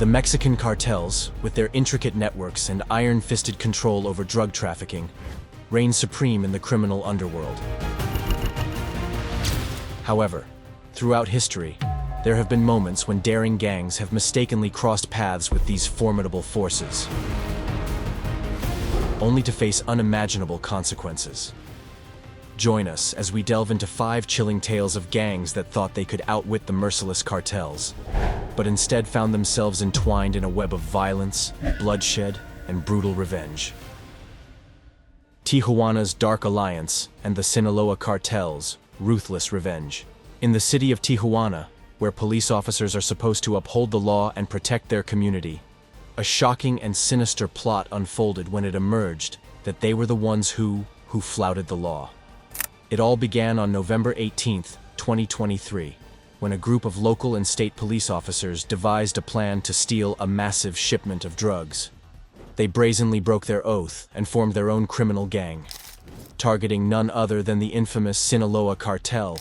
The Mexican cartels, with their intricate networks and iron-fisted control over drug trafficking, reign supreme in the criminal underworld. However, throughout history, there have been moments when daring gangs have mistakenly crossed paths with these formidable forces, only to face unimaginable consequences. Join us as we delve into 5 chilling tales of gangs that thought they could outwit the merciless cartels, but instead found themselves entwined in a web of violence, bloodshed, and brutal revenge. Tijuana's Dark Alliance and the Sinaloa Cartels' Ruthless Revenge. In the city of Tijuana, where police officers are supposed to uphold the law and protect their community, a shocking and sinister plot unfolded when it emerged that they were the ones who flouted the law. It all began on November 18, 2023, when a group of local and state police officers devised a plan to steal a massive shipment of drugs. They brazenly broke their oath and formed their own criminal gang, targeting none other than the infamous Sinaloa Cartel,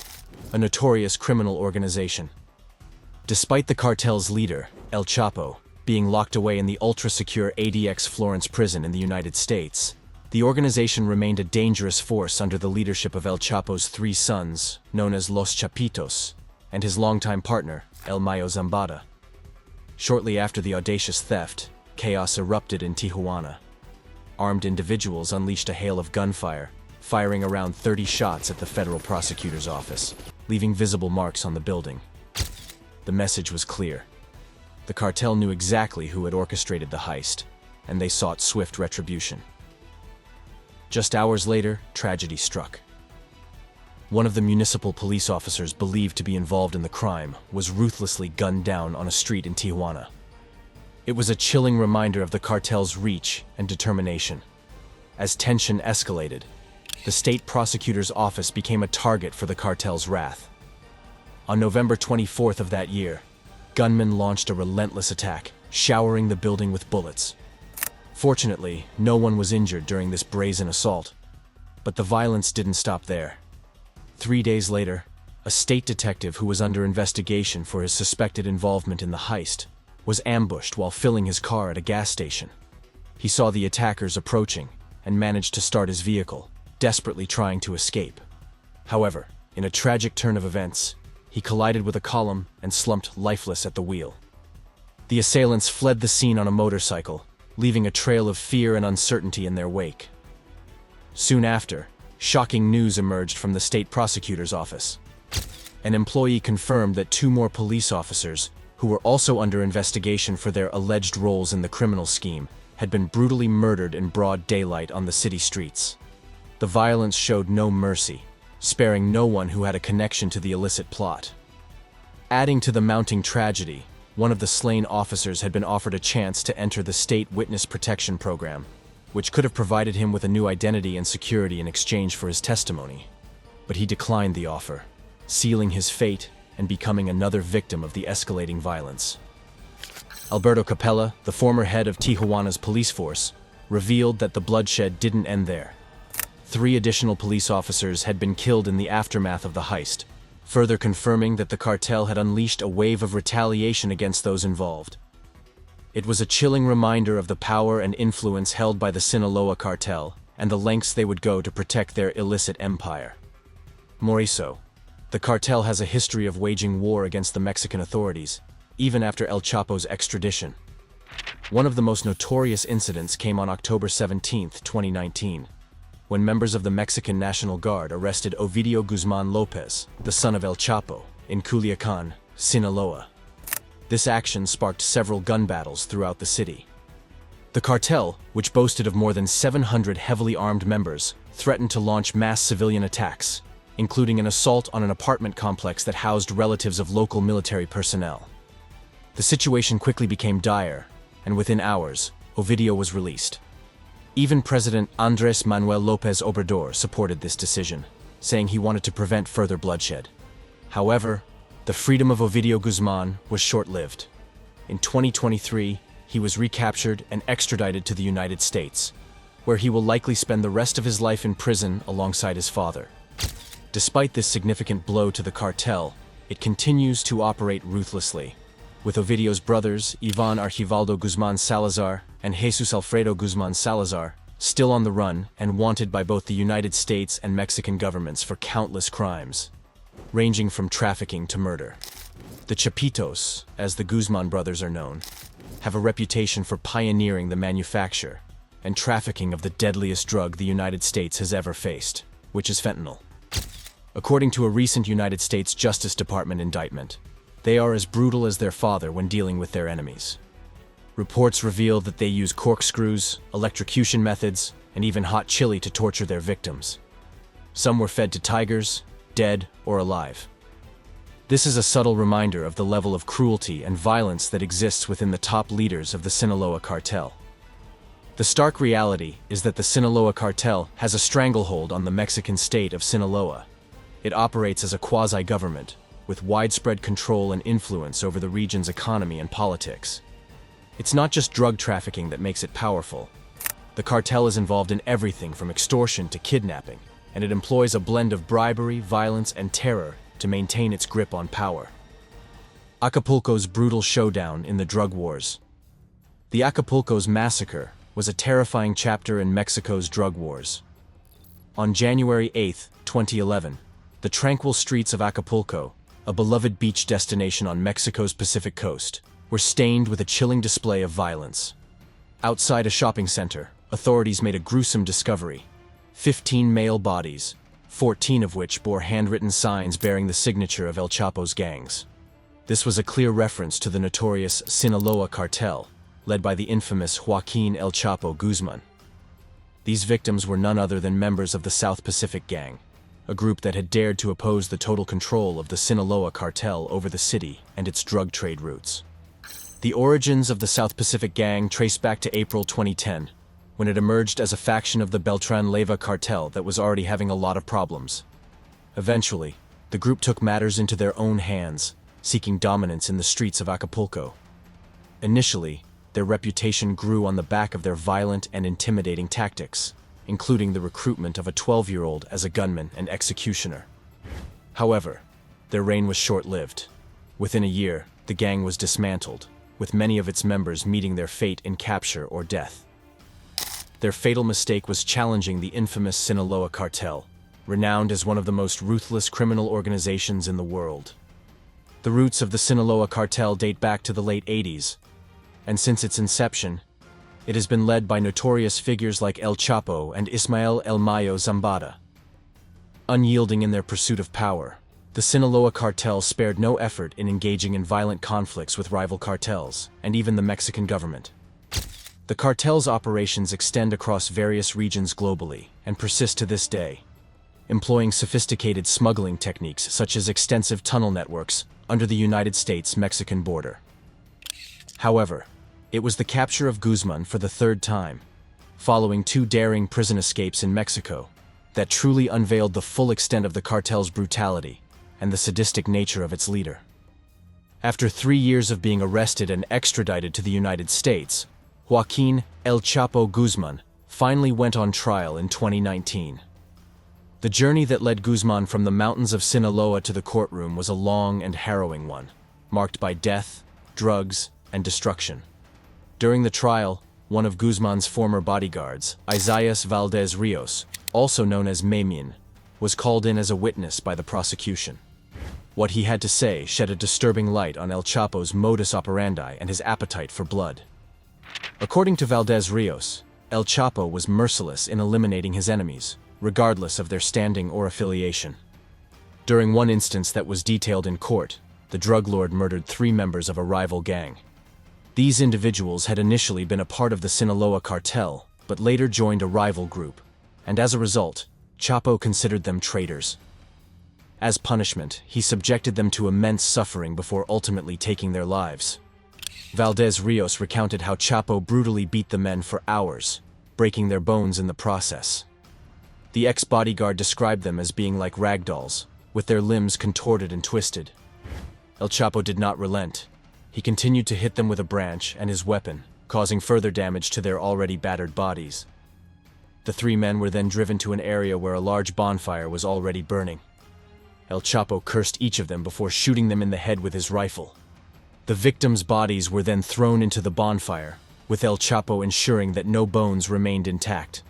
a notorious criminal organization. Despite the cartel's leader, El Chapo, being locked away in the ultra-secure ADX Florence prison in the United States, the organization remained a dangerous force under the leadership of El Chapo's 3 sons, known as Los Chapitos, and his longtime partner, El Mayo Zambada. Shortly after the audacious theft, chaos erupted in Tijuana. Armed individuals unleashed a hail of gunfire, firing around 30 shots at the federal prosecutor's office, leaving visible marks on the building. The message was clear. The cartel knew exactly who had orchestrated the heist, and they sought swift retribution. Just hours later, tragedy struck. One of the municipal police officers believed to be involved in the crime was ruthlessly gunned down on a street in Tijuana. It was a chilling reminder of the cartel's reach and determination. As tension escalated, the state prosecutor's office became a target for the cartel's wrath. On November 24th of that year, gunmen launched a relentless attack, showering the building with bullets. Fortunately, no one was injured during this brazen assault, but the violence didn't stop there. 3 days later, a state detective who was under investigation for his suspected involvement in the heist was ambushed while filling his car at a gas station. He saw the attackers approaching and managed to start his vehicle, desperately trying to escape. However, in a tragic turn of events, he collided with a column and slumped lifeless at the wheel. The assailants fled the scene on a motorcycle, leaving a trail of fear and uncertainty in their wake. Soon after, shocking news emerged from the state prosecutor's office. An employee confirmed that 2 more police officers, who were also under investigation for their alleged roles in the criminal scheme, had been brutally murdered in broad daylight on the city streets. The violence showed no mercy, sparing no one who had a connection to the illicit plot. Adding to the mounting tragedy, one of the slain officers had been offered a chance to enter the state witness protection program, which could have provided him with a new identity and security in exchange for his testimony. But he declined the offer, sealing his fate and becoming another victim of the escalating violence. Alberto Capella, the former head of Tijuana's police force, revealed that the bloodshed didn't end there. 3 additional police officers had been killed in the aftermath of the heist, further confirming that the cartel had unleashed a wave of retaliation against those involved. It was a chilling reminder of the power and influence held by the Sinaloa cartel and the lengths they would go to protect their illicit empire. More so, the cartel has a history of waging war against the Mexican authorities, even after El Chapo's extradition. One of the most notorious incidents came on October 17, 2019, when members of the Mexican National Guard arrested Ovidio Guzman Lopez, the son of El Chapo, in Culiacan, Sinaloa. This action sparked several gun battles throughout the city. The cartel, which boasted of more than 700 heavily armed members, threatened to launch mass civilian attacks, including an assault on an apartment complex that housed relatives of local military personnel. The situation quickly became dire, and within hours, Ovidio was released. Even President Andrés Manuel López Obrador supported this decision, saying he wanted to prevent further bloodshed. However, the freedom of Ovidio Guzman was short-lived. In 2023, he was recaptured and extradited to the United States, where he will likely spend the rest of his life in prison alongside his father. Despite this significant blow to the cartel, it continues to operate ruthlessly. with Ovidio's brothers, Ivan Archivaldo Guzman Salazar and Jesus Alfredo Guzman Salazar, still on the run and wanted by both the United States and Mexican governments for countless crimes, ranging from trafficking to murder. The Chapitos, as the Guzman brothers are known, have a reputation for pioneering the manufacture and trafficking of the deadliest drug the United States has ever faced, which is fentanyl. According to a recent United States Justice Department indictment, they are as brutal as their father when dealing with their enemies. Reports reveal that they use corkscrews, electrocution methods, and even hot chili to torture their victims. Some were fed to tigers, dead or alive. This is a subtle reminder of the level of cruelty and violence that exists within the top leaders of the Sinaloa cartel. The stark reality is that the Sinaloa cartel has a stranglehold on the Mexican state of Sinaloa. It operates as a quasi-government, with widespread control and influence over the region's economy and politics. It's not just drug trafficking that makes it powerful. The cartel is involved in everything from extortion to kidnapping, and it employs a blend of bribery, violence, and terror to maintain its grip on power. Acapulco's brutal showdown in the drug wars. The Acapulco's massacre was a terrifying chapter in Mexico's drug wars. On January 8, 2011, the tranquil streets of Acapulco, a beloved beach destination on Mexico's Pacific coast, were stained with a chilling display of violence. Outside a shopping center, authorities made a gruesome discovery: 15 male bodies, 14 of which bore handwritten signs bearing the signature of El Chapo's gangs. This was a clear reference to the notorious Sinaloa cartel, led by the infamous Joaquin El Chapo Guzman. These victims were none other than members of the South Pacific Gang, a group that had dared to oppose the total control of the Sinaloa cartel over the city and its drug trade routes. The origins of the South Pacific Gang trace back to April 2010, when it emerged as a faction of the Beltran Leyva cartel that was already having a lot of problems. Eventually, the group took matters into their own hands, seeking dominance in the streets of Acapulco. Initially, their reputation grew on the back of their violent and intimidating tactics, including the recruitment of a 12-year-old as a gunman and executioner. However, their reign was short-lived. Within a year, the gang was dismantled, with many of its members meeting their fate in capture or death. Their fatal mistake was challenging the infamous Sinaloa cartel, renowned as one of the most ruthless criminal organizations in the world. The roots of the Sinaloa cartel date back to the late 80s, and since its inception, it has been led by notorious figures like El Chapo and Ismael El Mayo Zambada. Unyielding in their pursuit of power, the Sinaloa cartel spared no effort in engaging in violent conflicts with rival cartels, and even the Mexican government. The cartel's operations extend across various regions globally and persist to this day, employing sophisticated smuggling techniques such as extensive tunnel networks under the United States-Mexican border. However, it was the capture of Guzman for the third time, following 2 daring prison escapes in Mexico, that truly unveiled the full extent of the cartel's brutality and the sadistic nature of its leader. After 3 years of being arrested and extradited to the United States, Joaquin El Chapo Guzman finally went on trial in 2019. The journey that led Guzman from the mountains of Sinaloa to the courtroom was a long and harrowing one, marked by death, drugs, and destruction. During the trial, one of Guzman's former bodyguards, Isaias Valdez Rios, also known as Memin, was called in as a witness by the prosecution. What he had to say shed a disturbing light on El Chapo's modus operandi and his appetite for blood. According to Valdez Rios, El Chapo was merciless in eliminating his enemies, regardless of their standing or affiliation. During one instance that was detailed in court, the drug lord murdered 3 members of a rival gang. These individuals had initially been a part of the Sinaloa cartel, but later joined a rival group, and as a result, Chapo considered them traitors. As punishment, he subjected them to immense suffering before ultimately taking their lives. Valdez Rios recounted how Chapo brutally beat the men for hours, breaking their bones in the process. The ex-bodyguard described them as being like ragdolls, with their limbs contorted and twisted. El Chapo did not relent. He continued to hit them with a branch and his weapon, causing further damage to their already battered bodies. The 3 men were then driven to an area where a large bonfire was already burning. El Chapo cursed each of them before shooting them in the head with his rifle. The victims' bodies were then thrown into the bonfire, with El Chapo ensuring that no bones remained intact.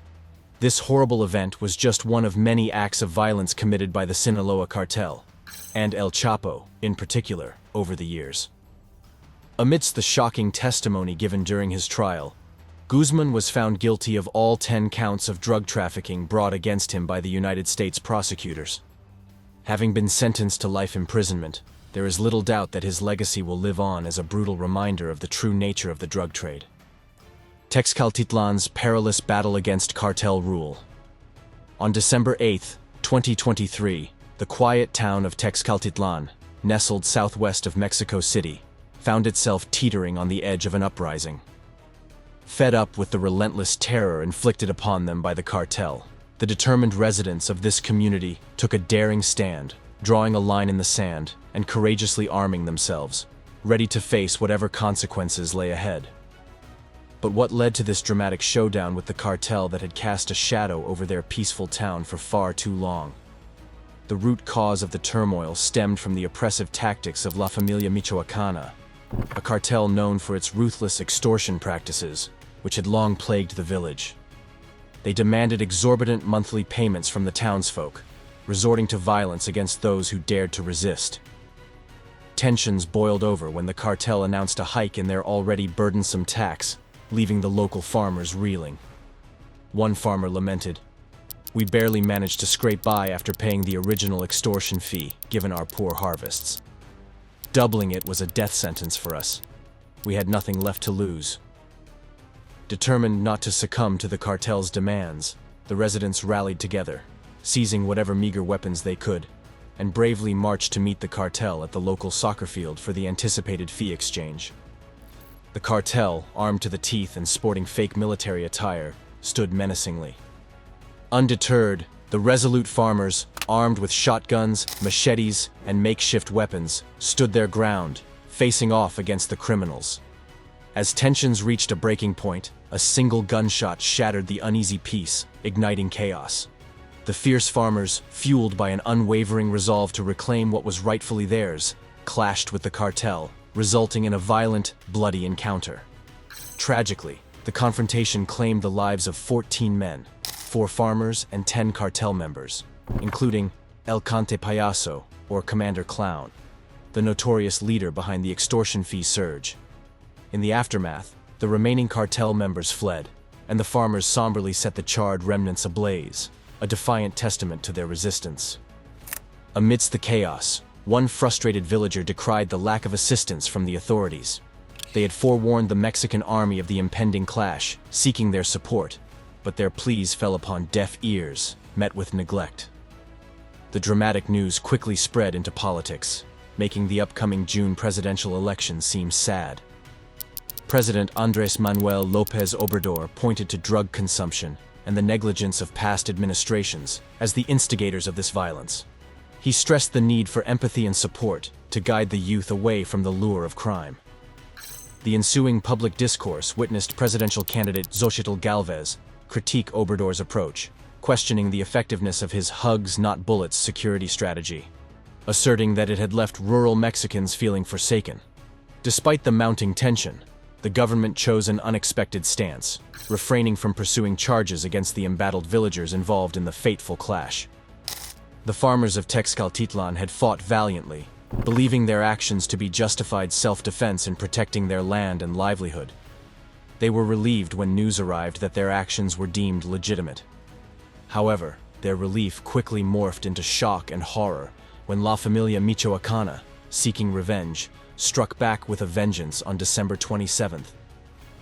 This horrible event was just one of many acts of violence committed by the Sinaloa cartel, and El Chapo, in particular, over the years. Amidst the shocking testimony given during his trial, Guzman was found guilty of all 10 counts of drug trafficking brought against him by the United States prosecutors. Having been sentenced to life imprisonment, there is little doubt that his legacy will live on as a brutal reminder of the true nature of the drug trade. Tezcaltitlan's perilous battle against cartel rule. On December 8, 2023, the quiet town of Tezcaltitlan, nestled southwest of Mexico City, found itself teetering on the edge of an uprising. Fed up with the relentless terror inflicted upon them by the cartel, the determined residents of this community took a daring stand, drawing a line in the sand and courageously arming themselves, ready to face whatever consequences lay ahead. But what led to this dramatic showdown with the cartel that had cast a shadow over their peaceful town for far too long? The root cause of the turmoil stemmed from the oppressive tactics of La Familia Michoacana, a cartel known for its ruthless extortion practices, which had long plagued the village. They demanded exorbitant monthly payments from the townsfolk, resorting to violence against those who dared to resist. Tensions boiled over when the cartel announced a hike in their already burdensome tax, leaving the local farmers reeling. One farmer lamented, "We barely managed to scrape by after paying the original extortion fee, given our poor harvests. Doubling it was a death sentence for us. We had nothing left to lose." Determined not to succumb to the cartel's demands, the residents rallied together, seizing whatever meager weapons they could, and bravely marched to meet the cartel at the local soccer field for the anticipated fee exchange. The cartel, armed to the teeth and sporting fake military attire, stood menacingly. Undeterred, the resolute farmers, armed with shotguns, machetes, and makeshift weapons, stood their ground, facing off against the criminals. As tensions reached a breaking point, a single gunshot shattered the uneasy peace, igniting chaos. The fierce farmers, fueled by an unwavering resolve to reclaim what was rightfully theirs, clashed with the cartel, resulting in a violent, bloody encounter. Tragically, the confrontation claimed the lives of 14 men, 4 farmers and 10 cartel members, including El Cante Payaso, or Commander Clown, the notorious leader behind the extortion fee surge. In the aftermath, the remaining cartel members fled, and the farmers somberly set the charred remnants ablaze, a defiant testament to their resistance. Amidst the chaos, one frustrated villager decried the lack of assistance from the authorities. They had forewarned the Mexican army of the impending clash, seeking their support, but their pleas fell upon deaf ears, met with neglect. The dramatic news quickly spread into politics, making the upcoming June presidential election seem sad. President Andrés Manuel López Obrador pointed to drug consumption and the negligence of past administrations as the instigators of this violence. He stressed the need for empathy and support to guide the youth away from the lure of crime. The ensuing public discourse witnessed presidential candidate Xochitl Gálvez critique Obrador's approach, questioning the effectiveness of his hugs not bullets security strategy, asserting that it had left rural Mexicans feeling forsaken. Despite the mounting tension, the government chose an unexpected stance, refraining from pursuing charges against the embattled villagers involved in the fateful clash. The farmers of Tezcaltitlan had fought valiantly, believing their actions to be justified self-defense in protecting their land and livelihood. They were relieved when news arrived that their actions were deemed legitimate. However, their relief quickly morphed into shock and horror when La Familia Michoacana, seeking revenge, struck back with a vengeance on December 27th.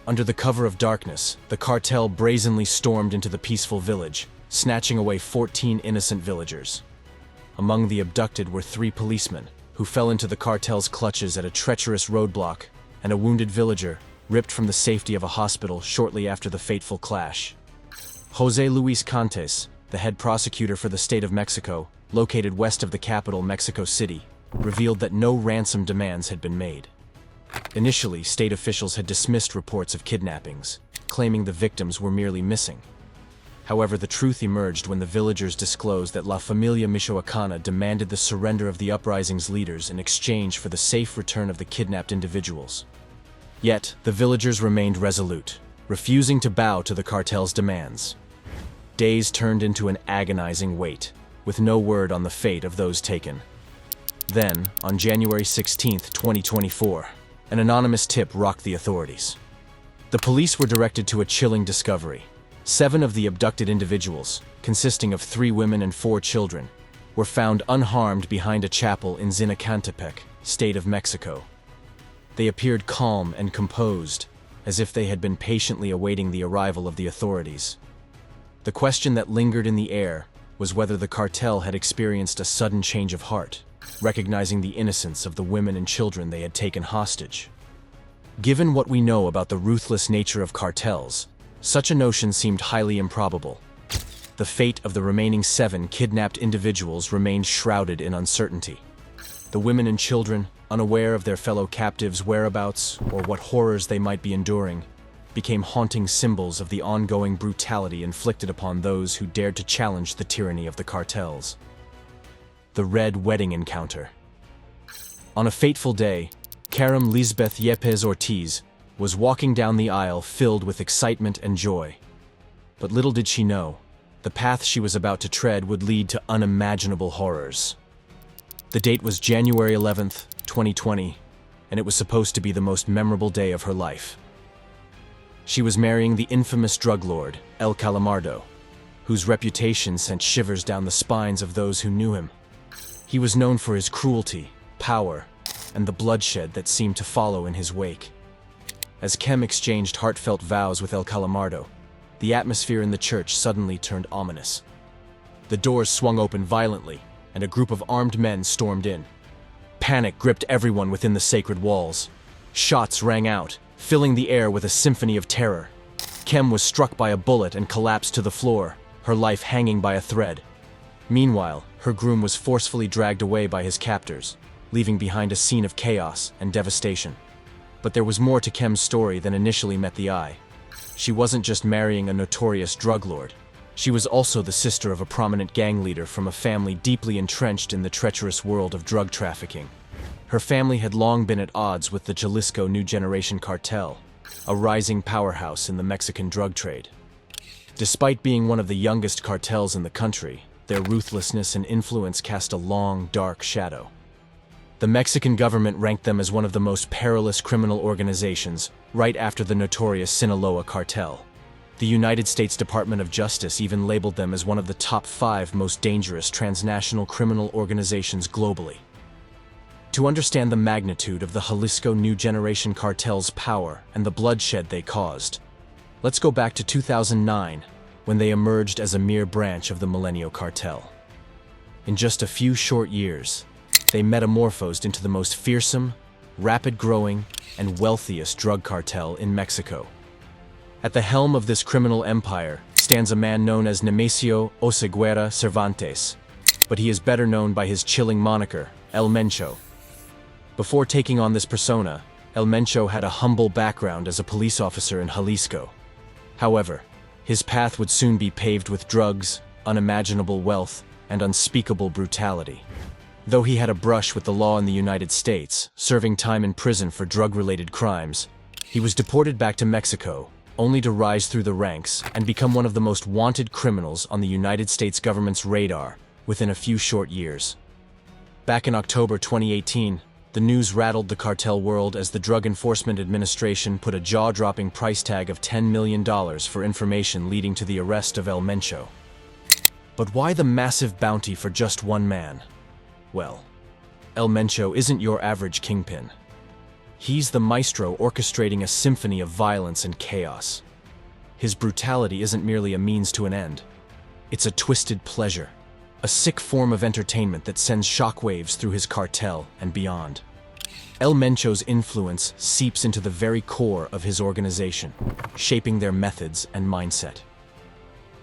Under the cover of darkness, the cartel brazenly stormed into the peaceful village, snatching away 14 innocent villagers. Among the abducted were 3 policemen, who fell into the cartel's clutches at a treacherous roadblock, and a wounded villager, ripped from the safety of a hospital shortly after the fateful clash. José Luis Cantes, the head prosecutor for the state of Mexico, located west of the capital, Mexico City, revealed that no ransom demands had been made. Initially, state officials had dismissed reports of kidnappings, claiming the victims were merely missing. However, the truth emerged when the villagers disclosed that La Familia Michoacana demanded the surrender of the uprising's leaders in exchange for the safe return of the kidnapped individuals. Yet, the villagers remained resolute, refusing to bow to the cartel's demands. Days turned into an agonizing wait, with no word on the fate of those taken. Then, on January 16, 2024, an anonymous tip rocked the authorities. The police were directed to a chilling discovery. 7 of the abducted individuals, consisting of 3 women and 4 children, were found unharmed behind a chapel in Zinacantepec, state of Mexico. They appeared calm and composed, as if they had been patiently awaiting the arrival of the authorities. The question that lingered in the air was whether the cartel had experienced a sudden change of heart, recognizing the innocence of the women and children they had taken hostage. Given what we know about the ruthless nature of cartels, such a notion seemed highly improbable. The fate of the remaining 7 kidnapped individuals remained shrouded in uncertainty. The women and children, unaware of their fellow captives' whereabouts or what horrors they might be enduring, became haunting symbols of the ongoing brutality inflicted upon those who dared to challenge the tyranny of the cartels. The Red Wedding Encounter. On a fateful day, Karim Lisbeth Yepes Ortiz was walking down the aisle filled with excitement and joy. But little did she know, the path she was about to tread would lead to unimaginable horrors. The date was January 11th, 2020, and it was supposed to be the most memorable day of her life. She was marrying the infamous drug lord, El Calamardo, whose reputation sent shivers down the spines of those who knew him. He was known for his cruelty, power, and the bloodshed that seemed to follow in his wake. As Kem exchanged heartfelt vows with El Calamardo, the atmosphere in the church suddenly turned ominous. The doors swung open violently, and a group of armed men stormed in. Panic gripped everyone within the sacred walls. Shots rang out, filling the air with a symphony of terror. Kem was struck by a bullet and collapsed to the floor, her life hanging by a thread. Meanwhile, her groom was forcefully dragged away by his captors, leaving behind a scene of chaos and devastation. But there was more to Kem's story than initially met the eye. She wasn't just marrying a notorious drug lord. She was also the sister of a prominent gang leader from a family deeply entrenched in the treacherous world of drug trafficking. Her family had long been at odds with the Jalisco New Generation Cartel, a rising powerhouse in the Mexican drug trade. Despite being one of the youngest cartels in the country, their ruthlessness and influence cast a long, dark shadow. The Mexican government ranked them as one of the most perilous criminal organizations, right after the notorious Sinaloa cartel. The United States Department of Justice even labeled them as one of the top 5 most dangerous transnational criminal organizations globally. To understand the magnitude of the Jalisco New Generation Cartel's power and the bloodshed they caused, let's go back to 2009, when they emerged as a mere branch of the Milenio Cartel. In just a few short years, they metamorphosed into the most fearsome, rapid-growing, and wealthiest drug cartel in Mexico. At the helm of this criminal empire stands a man known as Nemesio Oseguera Cervantes, but he is better known by his chilling moniker, El Mencho. Before taking on this persona, El Mencho had a humble background as a police officer in Jalisco. However, his path would soon be paved with drugs, unimaginable wealth, and unspeakable brutality. Though he had a brush with the law in the United States, serving time in prison for drug-related crimes, he was deported back to Mexico, only to rise through the ranks and become one of the most wanted criminals on the United States government's radar within a few short years. Back in October 2018, the news rattled the cartel world as the Drug Enforcement Administration put a jaw-dropping price tag of $10 million for information leading to the arrest of El Mencho. But why the massive bounty for just one man? Well, El Mencho isn't your average kingpin. He's the maestro orchestrating a symphony of violence and chaos. His brutality isn't merely a means to an end. It's a twisted pleasure, a sick form of entertainment that sends shockwaves through his cartel and beyond. El Mencho's influence seeps into the very core of his organization, shaping their methods and mindset.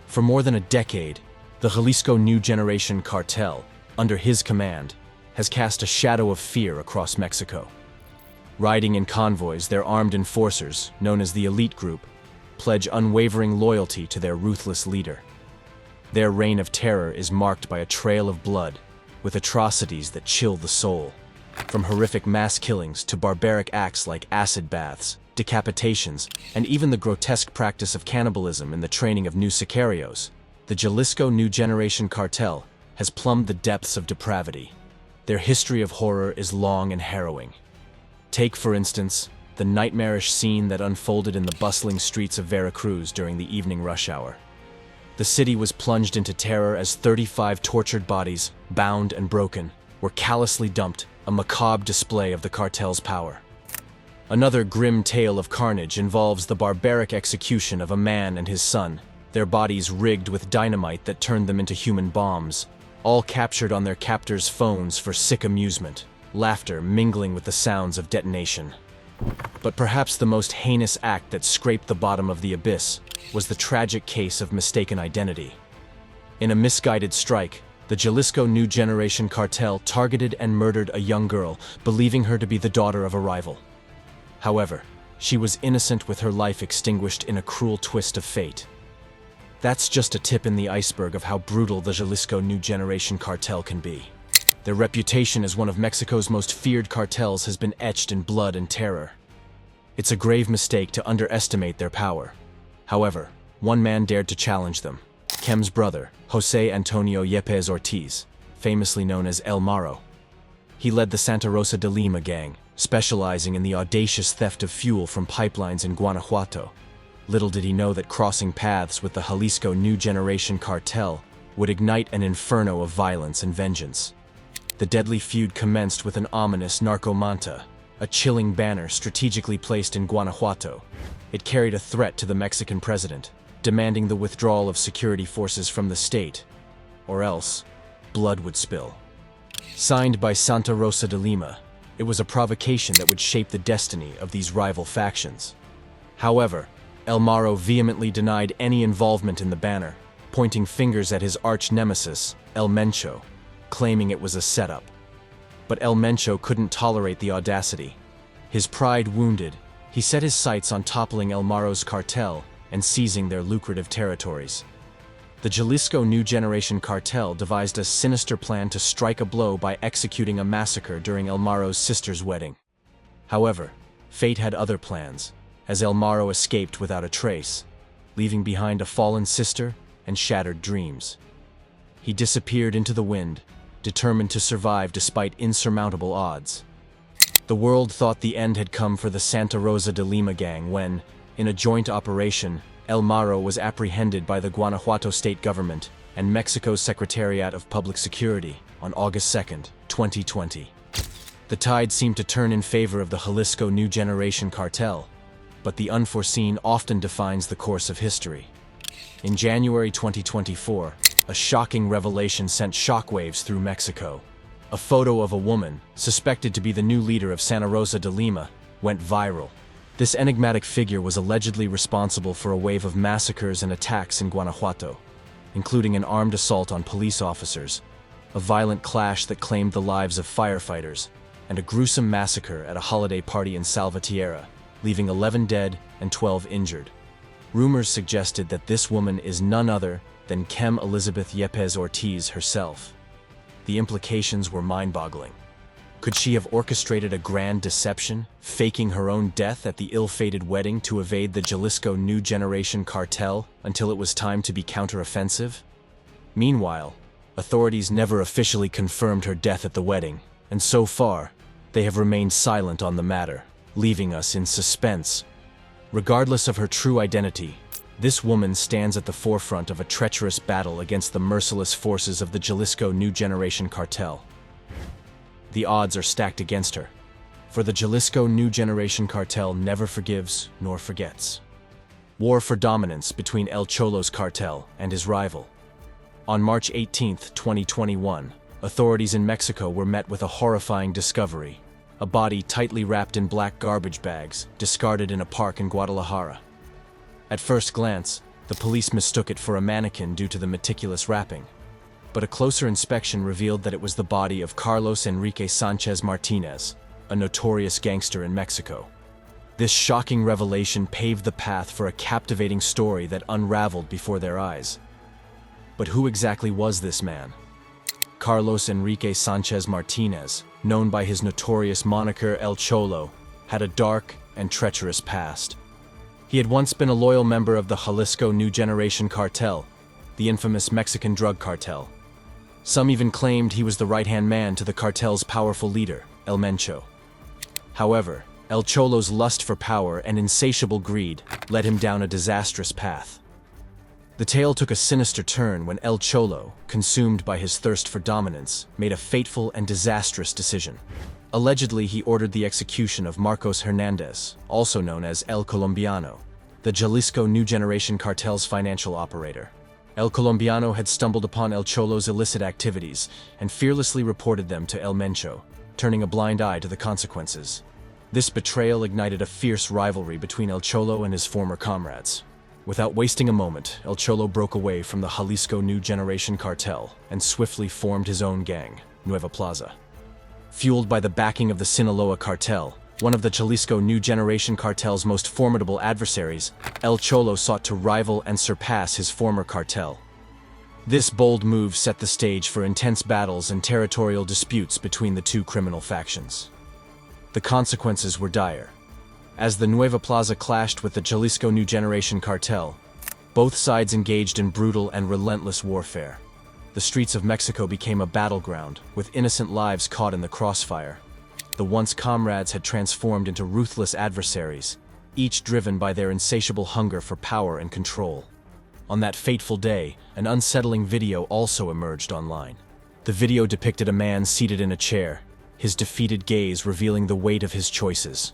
For more than a decade, the Jalisco New Generation Cartel, under his command, has cast a shadow of fear across Mexico. Riding in convoys, their armed enforcers, known as the Elite Group, pledge unwavering loyalty to their ruthless leader. Their reign of terror is marked by a trail of blood, with atrocities that chill the soul. From horrific mass killings to barbaric acts like acid baths, decapitations, and even the grotesque practice of cannibalism in the training of new sicarios, the Jalisco New Generation Cartel has plumbed the depths of depravity. Their history of horror is long and harrowing. Take, for instance, the nightmarish scene that unfolded in the bustling streets of Veracruz during the evening rush hour. The city was plunged into terror as 35 tortured bodies, bound and broken, were callously dumped, a macabre display of the cartel's power. Another grim tale of carnage involves the barbaric execution of a man and his son, their bodies rigged with dynamite that turned them into human bombs, all captured on their captors' phones for sick amusement, laughter mingling with the sounds of detonation. But perhaps the most heinous act that scraped the bottom of the abyss was the tragic case of mistaken identity. In a misguided strike, the Jalisco New Generation Cartel targeted and murdered a young girl, believing her to be the daughter of a rival. However, she was innocent with her life extinguished in a cruel twist of fate. That's just a tip in the iceberg of how brutal the Jalisco New Generation Cartel can be. Their reputation as one of Mexico's most feared cartels has been etched in blood and terror. It's a grave mistake to underestimate their power. However, one man dared to challenge them. Kem's brother, Jose Antonio Yepes Ortiz, famously known as El Maro. He led the Santa Rosa de Lima gang, specializing in the audacious theft of fuel from pipelines in Guanajuato. Little did he know that crossing paths with the Jalisco New Generation Cartel would ignite an inferno of violence and vengeance. The deadly feud commenced with an ominous narcomanta, a chilling banner strategically placed in Guanajuato. It carried a threat to the Mexican president, demanding the withdrawal of security forces from the state, or else blood would spill. Signed by Santa Rosa de Lima, it was a provocation that would shape the destiny of these rival factions. However, El Maro vehemently denied any involvement in the banner, pointing fingers at his arch-nemesis, El Mencho, claiming it was a setup. But El Mencho couldn't tolerate the audacity. His pride wounded, he set his sights on toppling El Maro's cartel and seizing their lucrative territories. The Jalisco New Generation Cartel devised a sinister plan to strike a blow by executing a massacre during El Maro's sister's wedding. However, fate had other plans, as El Maro escaped without a trace, leaving behind a fallen sister and shattered dreams. He disappeared into the wind, determined to survive despite insurmountable odds. The world thought the end had come for the Santa Rosa de Lima gang when, in a joint operation, El Maro was apprehended by the Guanajuato state government and Mexico's Secretariat of Public Security on August 2, 2020. The tide seemed to turn in favor of the Jalisco New Generation Cartel, but the unforeseen often defines the course of history. In January 2024, a shocking revelation sent shockwaves through Mexico. A photo of a woman, suspected to be the new leader of Santa Rosa de Lima, went viral. This enigmatic figure was allegedly responsible for a wave of massacres and attacks in Guanajuato, including an armed assault on police officers, a violent clash that claimed the lives of firefighters, and a gruesome massacre at a holiday party in Salvatierra, leaving 11 dead and 12 injured. Rumors suggested that this woman is none other than Kem Elizabeth Yepes Ortiz herself. The implications were mind-boggling. Could she have orchestrated a grand deception, faking her own death at the ill-fated wedding to evade the Jalisco New Generation Cartel until it was time to be counteroffensive? Meanwhile, authorities never officially confirmed her death at the wedding, and so far, they have remained silent on the matter, leaving us in suspense. Regardless of her true identity, this woman stands at the forefront of a treacherous battle against the merciless forces of the Jalisco New Generation Cartel. The odds are stacked against her, for the Jalisco New Generation Cartel never forgives nor forgets. War for dominance between El Cholo's cartel and his rival. On March 18, 2021, authorities in Mexico were met with a horrifying discovery: a body tightly wrapped in black garbage bags, discarded in a park in Guadalajara. At first glance, the police mistook it for a mannequin due to the meticulous wrapping, but a closer inspection revealed that it was the body of Carlos Enrique Sanchez Martinez, a notorious gangster in Mexico. This shocking revelation paved the path for a captivating story that unraveled before their eyes. But who exactly was this man? Carlos Enrique Sanchez Martinez, known by his notorious moniker El Cholo, had a dark and treacherous past. He had once been a loyal member of the Jalisco New Generation Cartel, the infamous Mexican drug cartel. Some even claimed he was the right-hand man to the cartel's powerful leader, El Mencho. However, El Cholo's lust for power and insatiable greed led him down a disastrous path. The tale took a sinister turn when El Cholo, consumed by his thirst for dominance, made a fateful and disastrous decision. Allegedly, he ordered the execution of Marcos Hernandez, also known as El Colombiano, the Jalisco New Generation Cartel's financial operator. El Colombiano had stumbled upon El Cholo's illicit activities and fearlessly reported them to El Mencho, turning a blind eye to the consequences. This betrayal ignited a fierce rivalry between El Cholo and his former comrades. Without wasting a moment, El Cholo broke away from the Jalisco New Generation Cartel and swiftly formed his own gang, Nueva Plaza. Fueled by the backing of the Sinaloa Cartel, one of the Jalisco New Generation Cartel's most formidable adversaries, El Cholo sought to rival and surpass his former cartel. This bold move set the stage for intense battles and territorial disputes between the two criminal factions. The consequences were dire. As the Nueva Plaza clashed with the Jalisco New Generation Cartel, both sides engaged in brutal and relentless warfare. The streets of Mexico became a battleground, with innocent lives caught in the crossfire. The once comrades had transformed into ruthless adversaries, each driven by their insatiable hunger for power and control. On that fateful day, an unsettling video also emerged online. The video depicted a man seated in a chair, his defeated gaze revealing the weight of his choices.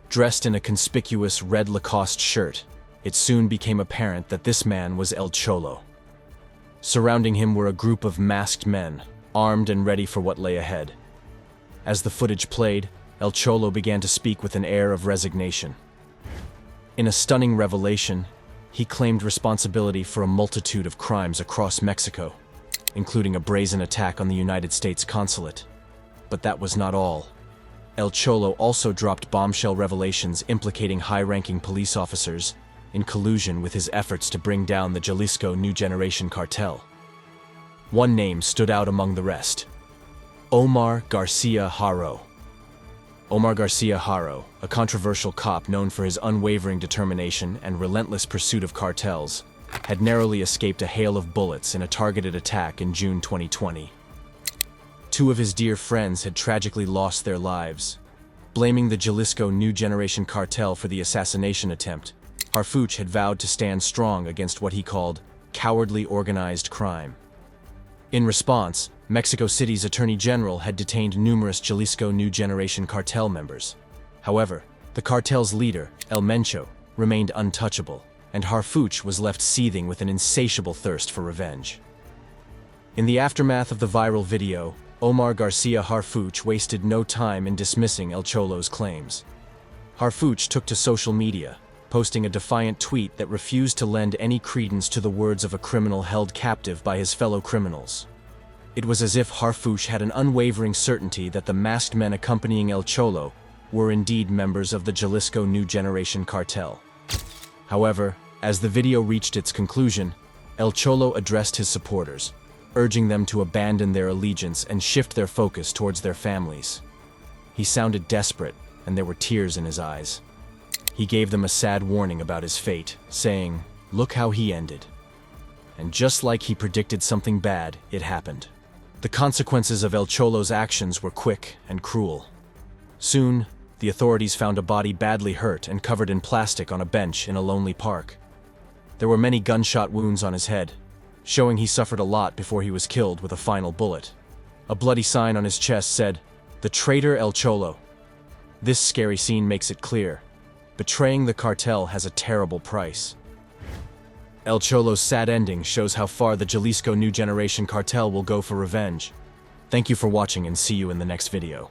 Dressed in a conspicuous red Lacoste shirt, it soon became apparent that this man was El Cholo. Surrounding him were a group of masked men, armed and ready for what lay ahead. As the footage played, El Cholo began to speak with an air of resignation. In a stunning revelation, he claimed responsibility for a multitude of crimes across Mexico, including a brazen attack on the United States consulate. But that was not all. El Cholo also dropped bombshell revelations implicating high-ranking police officers in collusion with his efforts to bring down the Jalisco New Generation Cartel. One name stood out among the rest: Omar Garcia Haro. Omar Garcia Haro, a controversial cop known for his unwavering determination and relentless pursuit of cartels, had narrowly escaped a hail of bullets in a targeted attack in June 2020. Two of his dear friends had tragically lost their lives. Blaming the Jalisco New Generation Cartel for the assassination attempt, Harfuch had vowed to stand strong against what he called cowardly organized crime. In response, Mexico City's Attorney General had detained numerous Jalisco New Generation Cartel members. However, the cartel's leader, El Mencho, remained untouchable, and Harfuch was left seething with an insatiable thirst for revenge. In the aftermath of the viral video, Omar Garcia Harfuch wasted no time in dismissing El Cholo's claims. Harfuch took to social media, posting a defiant tweet that refused to lend any credence to the words of a criminal held captive by his fellow criminals. It was as if Harfuch had an unwavering certainty that the masked men accompanying El Cholo were indeed members of the Jalisco New Generation Cartel. However, as the video reached its conclusion, El Cholo addressed his supporters, urging them to abandon their allegiance and shift their focus towards their families. He sounded desperate, and there were tears in his eyes. He gave them a sad warning about his fate, saying, "Look how he ended." And just like he predicted something bad, it happened. The consequences of El Cholo's actions were quick and cruel. Soon, the authorities found a body badly hurt and covered in plastic on a bench in a lonely park. There were many gunshot wounds on his head, showing he suffered a lot before he was killed with a final bullet. A bloody sign on his chest said, "The traitor El Cholo." This scary scene makes it clear: betraying the cartel has a terrible price. El Cholo's sad ending shows how far the Jalisco New Generation Cartel will go for revenge. Thank you for watching, and see you in the next video.